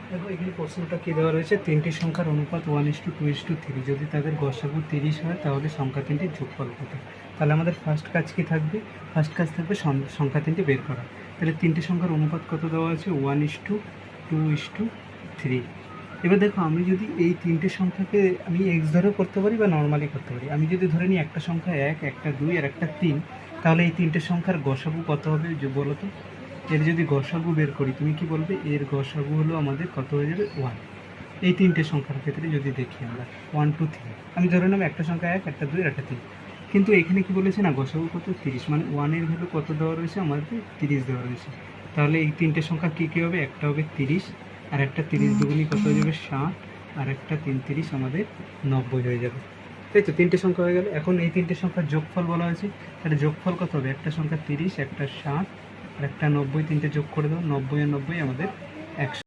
দেখো এখানে প্রশ্নটা কী দেওয়া রয়েছে, তিনটি সংখ্যার অনুপাত 1:2:3, যদি তাদের গসাগু 30 হয় তাহলে সংখ্যা তিনটির যোগফল কত। তাহলে আমাদের ফার্স্ট কাজ কী থাকবে, ফার্স্ট কাজ থাকবে সংখ্যা তিনটি বের করা। তাহলে তিনটি সংখ্যার অনুপাত কত দেওয়া আছে, 1:2:3। এবার দেখো আমি যদি এই তিনটে সংখ্যাকে আমি এক্স ধরেও করতে পারি বা নর্মালি করতে পারি। আমি যদি ধরে নিই একটা সংখ্যা 1, একটা 2 আর একটা 3, তাহলে এই তিনটে সংখ্যার গসাগু কত হবে বলো তো। এর যদি গসাগু বের করি তুমি কি বলবে, এর গসাগু হলো আমাদের কত হয়ে যাবে, 1। এই তিনটে সংখ্যার ক্ষেত্রে যদি দেখি আমরা 1, 2, 3, আমি ধরে নেব একটা সংখ্যা 1, একটা 2 আর একটা 3। কিন্তু এখানে কি বলেছে না, গসাগু কত, 30, মানে 1-এর ভ্যালু কত দেওয়া রয়েছে আমাদের, 30 দেওয়া রয়েছে। তাহলে এই তিনটে সংখ্যা কী কী হবে, একটা হবে 30, আর একটা 30 দুগুনি কত হয়ে যাবে 60, আর একটা 3 30 আমাদের 90 হয়ে যাবে। তাই তো, তিনটে সংখ্যা হয়ে গেল। এখন এই তিনটে সংখ্যার যোগফল বলা হয়েছে, তাহলে যোগফল কত হবে, একটা সংখ্যা 30, একটা 60 আর একটা 90, তিনটে যোগ করে দাও, 90 আর 90 আমাদের 100।